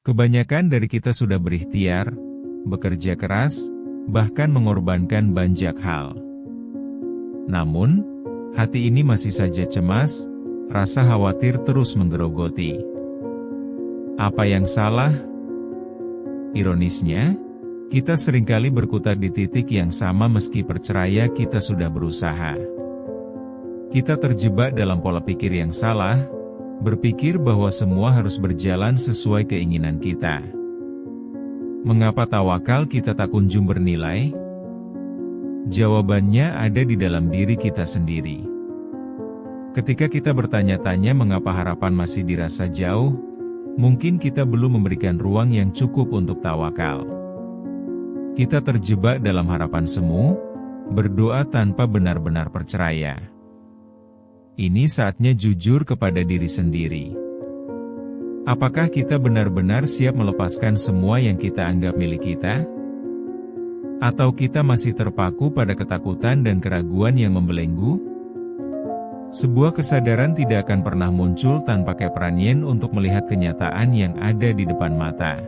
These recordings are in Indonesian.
Kebanyakan dari kita sudah berikhtiar, bekerja keras, bahkan mengorbankan banyak hal. Namun, hati ini masih saja cemas, rasa khawatir terus menggerogoti. Apa yang salah? Ironisnya, kita seringkali berkutat di titik yang sama meski percaya kita sudah berusaha. Kita terjebak dalam pola pikir yang salah, berpikir bahwa semua harus berjalan sesuai keinginan kita. Mengapa tawakal kita tak kunjung bernilai? Jawabannya ada di dalam diri kita sendiri. Ketika kita bertanya-tanya mengapa harapan masih dirasa jauh, mungkin kita belum memberikan ruang yang cukup untuk tawakal. Kita terjebak dalam harapan semu, berdoa tanpa benar-benar percaya. Ini saatnya jujur kepada diri sendiri. Apakah kita benar-benar siap melepaskan semua yang kita anggap milik kita? Atau kita masih terpaku pada ketakutan dan keraguan yang membelenggu? Sebuah kesadaran tidak akan pernah muncul tanpa keberanian untuk melihat kenyataan yang ada di depan mata.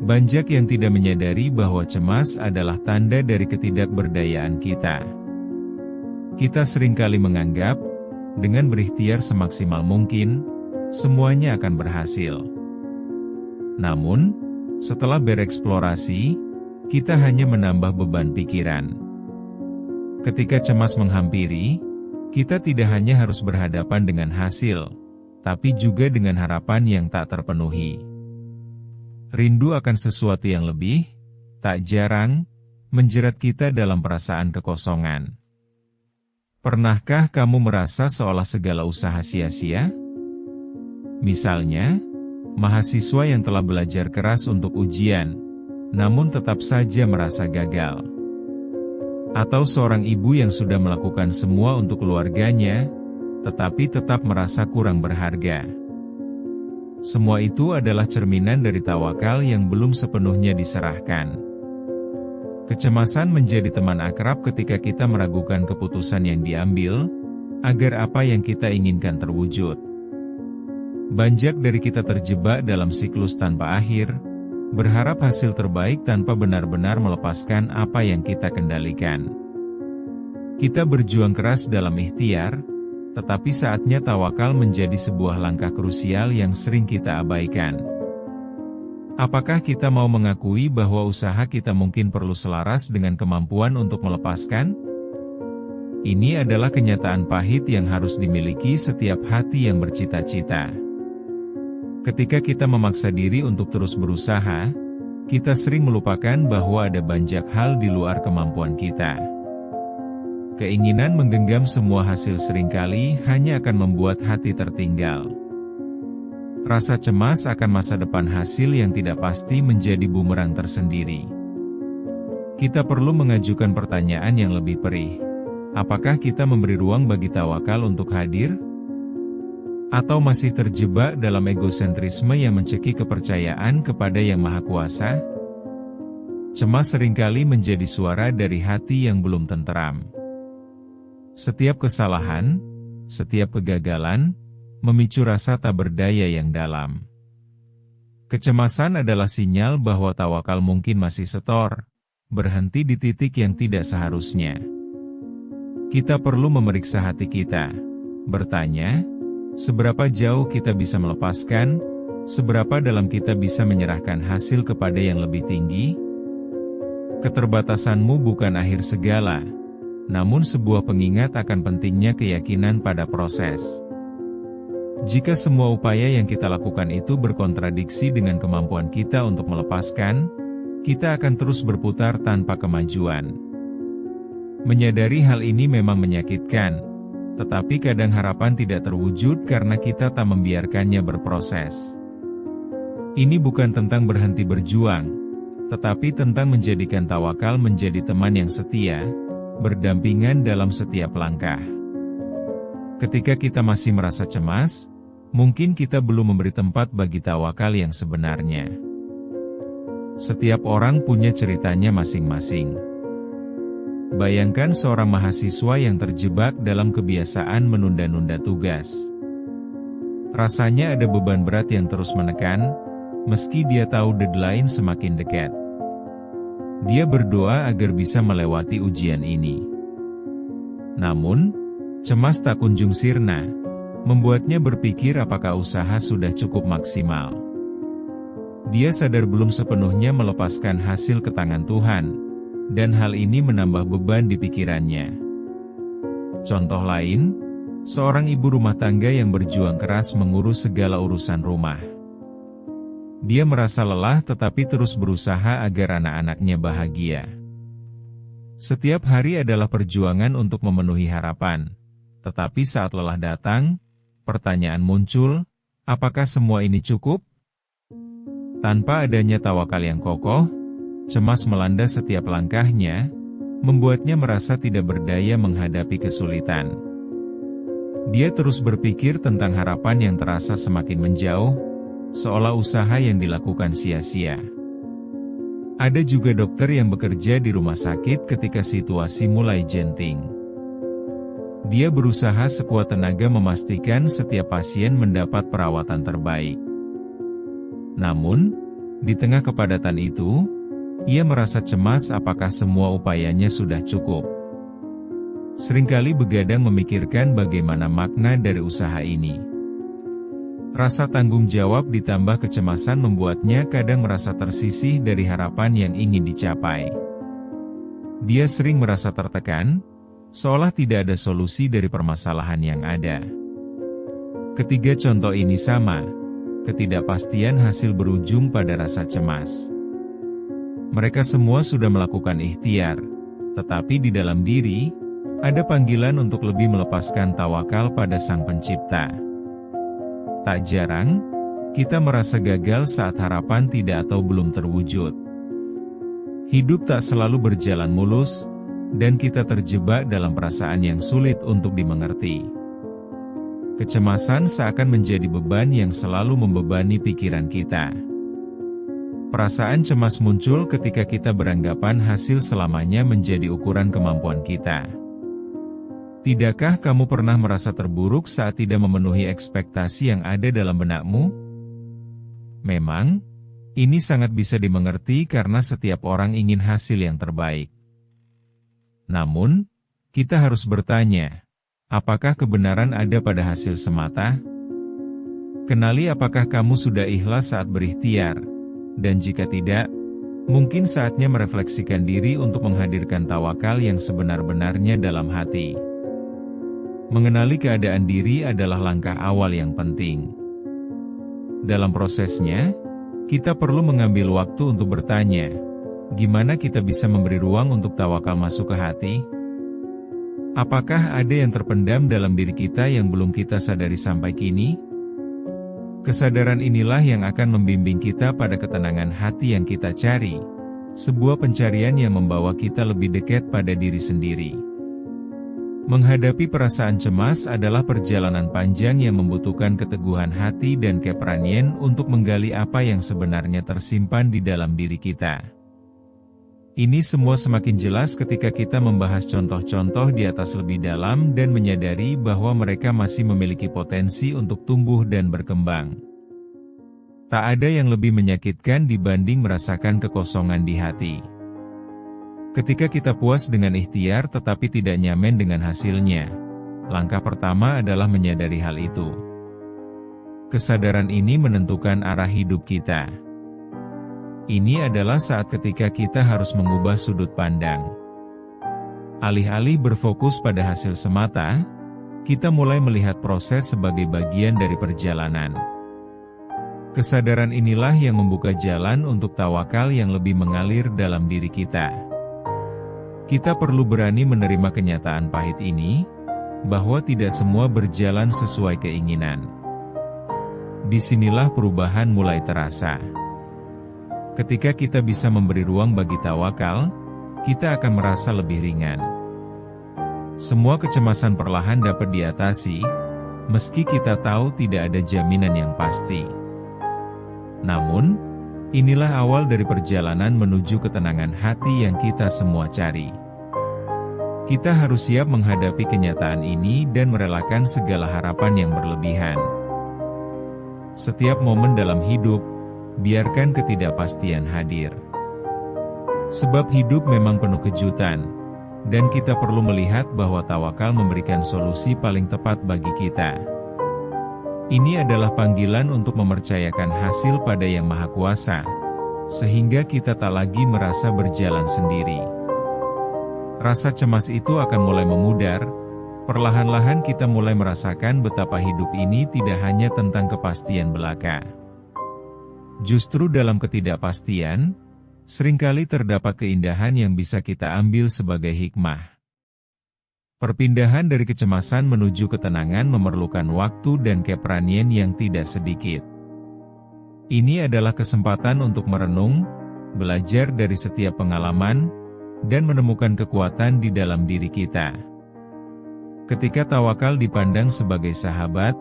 Banyak yang tidak menyadari bahwa cemas adalah tanda dari ketidakberdayaan kita. Kita seringkali menganggap, dengan berikhtiar semaksimal mungkin, semuanya akan berhasil. Namun, setelah bereksplorasi, kita hanya menambah beban pikiran. Ketika cemas menghampiri, kita tidak hanya harus berhadapan dengan hasil, tapi juga dengan harapan yang tak terpenuhi. Rindu akan sesuatu yang lebih, tak jarang, menjerat kita dalam perasaan kekosongan. Pernahkah kamu merasa seolah segala usaha sia-sia? Misalnya, mahasiswa yang telah belajar keras untuk ujian, namun tetap saja merasa gagal. Atau seorang ibu yang sudah melakukan semua untuk keluarganya, tetapi tetap merasa kurang berharga. Semua itu adalah cerminan dari tawakal yang belum sepenuhnya diserahkan. Kecemasan menjadi teman akrab ketika kita meragukan keputusan yang diambil, agar apa yang kita inginkan terwujud. Banyak dari kita terjebak dalam siklus tanpa akhir, berharap hasil terbaik tanpa benar-benar melepaskan apa yang kita kendalikan. Kita berjuang keras dalam ikhtiar, tetapi saatnya tawakal menjadi sebuah langkah krusial yang sering kita abaikan. Apakah kita mau mengakui bahwa usaha kita mungkin perlu selaras dengan kemampuan untuk melepaskan? Ini adalah kenyataan pahit yang harus dimiliki setiap hati yang bercita-cita. Ketika kita memaksa diri untuk terus berusaha, kita sering melupakan bahwa ada banyak hal di luar kemampuan kita. Keinginan menggenggam semua hasil seringkali hanya akan membuat hati tertinggal. Rasa cemas akan masa depan hasil yang tidak pasti menjadi bumerang tersendiri. Kita perlu mengajukan pertanyaan yang lebih perih. Apakah kita memberi ruang bagi tawakal untuk hadir? Atau masih terjebak dalam egosentrisme yang mencekik kepercayaan kepada Yang Maha Kuasa? Cemas seringkali menjadi suara dari hati yang belum tenteram. Setiap kesalahan, setiap kegagalan, memicu rasa tak berdaya yang dalam. Kecemasan adalah sinyal bahwa tawakal mungkin masih setor, berhenti di titik yang tidak seharusnya. Kita perlu memeriksa hati kita, bertanya, seberapa jauh kita bisa melepaskan, seberapa dalam kita bisa menyerahkan hasil kepada yang lebih tinggi? Keterbatasanmu bukan akhir segala, namun sebuah pengingat akan pentingnya keyakinan pada proses. Jika semua upaya yang kita lakukan itu berkontradiksi dengan kemampuan kita untuk melepaskan, kita akan terus berputar tanpa kemajuan. Menyadari hal ini memang menyakitkan, tetapi kadang harapan tidak terwujud karena kita tak membiarkannya berproses. Ini bukan tentang berhenti berjuang, tetapi tentang menjadikan tawakal menjadi teman yang setia, berdampingan dalam setiap langkah. Ketika kita masih merasa cemas, mungkin kita belum memberi tempat bagi tawakal yang sebenarnya. Setiap orang punya ceritanya masing-masing. Bayangkan seorang mahasiswa yang terjebak dalam kebiasaan menunda-nunda tugas. Rasanya ada beban berat yang terus menekan, meski dia tahu deadline semakin dekat. Dia berdoa agar bisa melewati ujian ini. Namun, cemas tak kunjung sirna, membuatnya berpikir apakah usaha sudah cukup maksimal. Dia sadar belum sepenuhnya melepaskan hasil ke tangan Tuhan, dan hal ini menambah beban di pikirannya. Contoh lain, seorang ibu rumah tangga yang berjuang keras mengurus segala urusan rumah. Dia merasa lelah tetapi terus berusaha agar anak-anaknya bahagia. Setiap hari adalah perjuangan untuk memenuhi harapan, tetapi saat lelah datang, pertanyaan muncul, apakah semua ini cukup? Tanpa adanya tawakal yang kokoh, cemas melanda setiap langkahnya, membuatnya merasa tidak berdaya menghadapi kesulitan. Dia terus berpikir tentang harapan yang terasa semakin menjauh, seolah usaha yang dilakukan sia-sia. Ada juga dokter yang bekerja di rumah sakit ketika situasi mulai genting. Dia berusaha sekuat tenaga memastikan setiap pasien mendapat perawatan terbaik. Namun, di tengah kepadatan itu, ia merasa cemas apakah semua upayanya sudah cukup. Seringkali begadang memikirkan bagaimana makna dari usaha ini. Rasa tanggung jawab ditambah kecemasan membuatnya kadang merasa tersisih dari harapan yang ingin dicapai. Dia sering merasa tertekan, seolah tidak ada solusi dari permasalahan yang ada. Ketiga contoh ini sama, ketidakpastian hasil berujung pada rasa cemas. Mereka semua sudah melakukan ikhtiar, tetapi di dalam diri, ada panggilan untuk lebih melepaskan tawakal pada Sang Pencipta. Tak jarang, kita merasa gagal saat harapan tidak atau belum terwujud. Hidup tak selalu berjalan mulus, dan kita terjebak dalam perasaan yang sulit untuk dimengerti. Kecemasan seakan menjadi beban yang selalu membebani pikiran kita. Perasaan cemas muncul ketika kita beranggapan hasil selamanya menjadi ukuran kemampuan kita. Tidakkah kamu pernah merasa terburuk saat tidak memenuhi ekspektasi yang ada dalam benakmu? Memang, ini sangat bisa dimengerti karena setiap orang ingin hasil yang terbaik. Namun, kita harus bertanya, apakah kebenaran ada pada hasil semata? Kenali apakah kamu sudah ikhlas saat berikhtiar, dan jika tidak, mungkin saatnya merefleksikan diri untuk menghadirkan tawakal yang sebenar-benarnya dalam hati. Mengenali keadaan diri adalah langkah awal yang penting. Dalam prosesnya, kita perlu mengambil waktu untuk bertanya, gimana kita bisa memberi ruang untuk tawakal masuk ke hati? Apakah ada yang terpendam dalam diri kita yang belum kita sadari sampai kini? Kesadaran inilah yang akan membimbing kita pada ketenangan hati yang kita cari, sebuah pencarian yang membawa kita lebih dekat pada diri sendiri. Menghadapi perasaan cemas adalah perjalanan panjang yang membutuhkan keteguhan hati dan keberanian untuk menggali apa yang sebenarnya tersimpan di dalam diri kita. Ini semua semakin jelas ketika kita membahas contoh-contoh di atas lebih dalam dan menyadari bahwa mereka masih memiliki potensi untuk tumbuh dan berkembang. Tak ada yang lebih menyakitkan dibanding merasakan kekosongan di hati. Ketika kita puas dengan ikhtiar tetapi tidak nyaman dengan hasilnya, langkah pertama adalah menyadari hal itu. Kesadaran ini menentukan arah hidup kita. Ini adalah saat ketika kita harus mengubah sudut pandang. Alih-alih berfokus pada hasil semata, kita mulai melihat proses sebagai bagian dari perjalanan. Kesadaran inilah yang membuka jalan untuk tawakal yang lebih mengalir dalam diri kita. Kita perlu berani menerima kenyataan pahit ini, bahwa tidak semua berjalan sesuai keinginan. Disinilah perubahan mulai terasa. Ketika kita bisa memberi ruang bagi tawakal, kita akan merasa lebih ringan. Semua kecemasan perlahan dapat diatasi, meski kita tahu tidak ada jaminan yang pasti. Namun, inilah awal dari perjalanan menuju ketenangan hati yang kita semua cari. Kita harus siap menghadapi kenyataan ini dan merelakan segala harapan yang berlebihan. Setiap momen dalam hidup, biarkan ketidakpastian hadir. Sebab hidup memang penuh kejutan, dan kita perlu melihat bahwa tawakal memberikan solusi paling tepat bagi kita. Ini adalah panggilan untuk mempercayakan hasil pada Yang Maha Kuasa, sehingga kita tak lagi merasa berjalan sendiri. Rasa cemas itu akan mulai memudar, perlahan-lahan kita mulai merasakan betapa hidup ini tidak hanya tentang kepastian belaka. Justru dalam ketidakpastian, seringkali terdapat keindahan yang bisa kita ambil sebagai hikmah. Perpindahan dari kecemasan menuju ketenangan memerlukan waktu dan keberanian yang tidak sedikit. Ini adalah kesempatan untuk merenung, belajar dari setiap pengalaman, dan menemukan kekuatan di dalam diri kita. Ketika tawakal dipandang sebagai sahabat,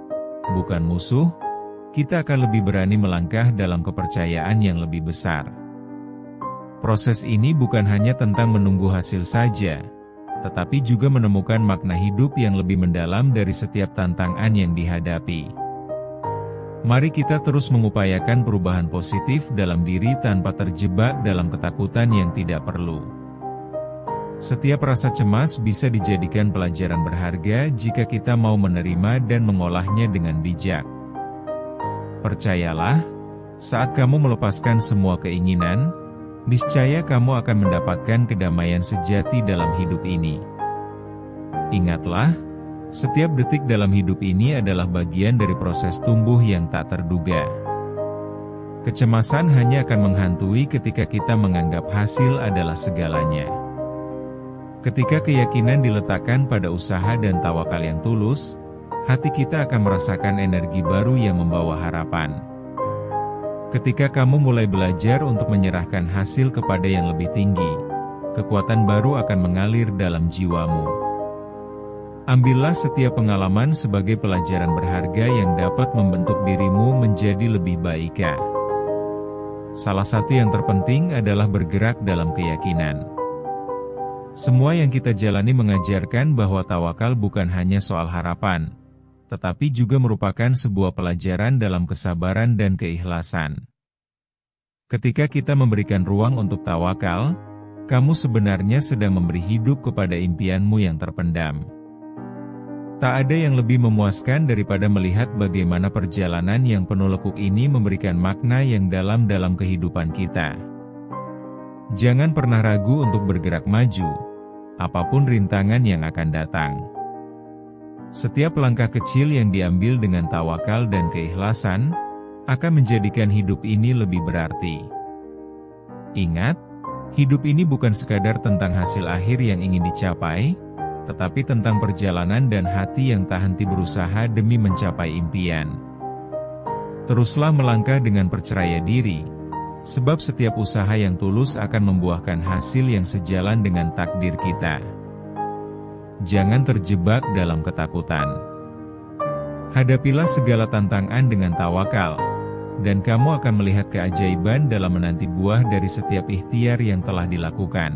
bukan musuh, kita akan lebih berani melangkah dalam kepercayaan yang lebih besar. Proses ini bukan hanya tentang menunggu hasil saja, tetapi juga menemukan makna hidup yang lebih mendalam dari setiap tantangan yang dihadapi. Mari kita terus mengupayakan perubahan positif dalam diri tanpa terjebak dalam ketakutan yang tidak perlu. Setiap rasa cemas bisa dijadikan pelajaran berharga jika kita mau menerima dan mengolahnya dengan bijak. Percayalah, saat kamu melepaskan semua keinginan, niscaya kamu akan mendapatkan kedamaian sejati dalam hidup ini. Ingatlah, setiap detik dalam hidup ini adalah bagian dari proses tumbuh yang tak terduga. Kecemasan hanya akan menghantui ketika kita menganggap hasil adalah segalanya. Ketika keyakinan diletakkan pada usaha dan tawakal yang tulus, hati kita akan merasakan energi baru yang membawa harapan. Ketika kamu mulai belajar untuk menyerahkan hasil kepada yang lebih tinggi, kekuatan baru akan mengalir dalam jiwamu. Ambillah setiap pengalaman sebagai pelajaran berharga yang dapat membentuk dirimu menjadi lebih baik. Salah satu yang terpenting adalah bergerak dalam keyakinan. Semua yang kita jalani mengajarkan bahwa tawakal bukan hanya soal harapan, tetapi juga merupakan sebuah pelajaran dalam kesabaran dan keikhlasan. Ketika kita memberikan ruang untuk tawakal, kamu sebenarnya sedang memberi hidup kepada impianmu yang terpendam. Tak ada yang lebih memuaskan daripada melihat bagaimana perjalanan yang penuh lekuk ini memberikan makna yang dalam kehidupan kita. Jangan pernah ragu untuk bergerak maju, apapun rintangan yang akan datang. Setiap langkah kecil yang diambil dengan tawakal dan keikhlasan, akan menjadikan hidup ini lebih berarti. Ingat, hidup ini bukan sekadar tentang hasil akhir yang ingin dicapai, tetapi tentang perjalanan dan hati yang tak henti berusaha demi mencapai impian. Teruslah melangkah dengan percaya diri, sebab setiap usaha yang tulus akan membuahkan hasil yang sejalan dengan takdir kita. Jangan terjebak dalam ketakutan. Hadapilah segala tantangan dengan tawakal, dan kamu akan melihat keajaiban dalam menanti buah dari setiap ikhtiar yang telah dilakukan.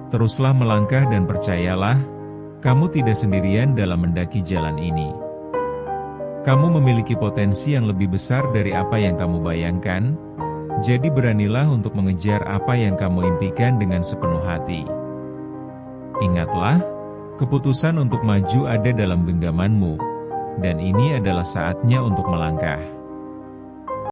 Teruslah melangkah dan percayalah, kamu tidak sendirian dalam mendaki jalan ini. Kamu memiliki potensi yang lebih besar dari apa yang kamu bayangkan, jadi beranilah untuk mengejar apa yang kamu impikan dengan sepenuh hati. Ingatlah, keputusan untuk maju ada dalam genggamanmu, dan ini adalah saatnya untuk melangkah.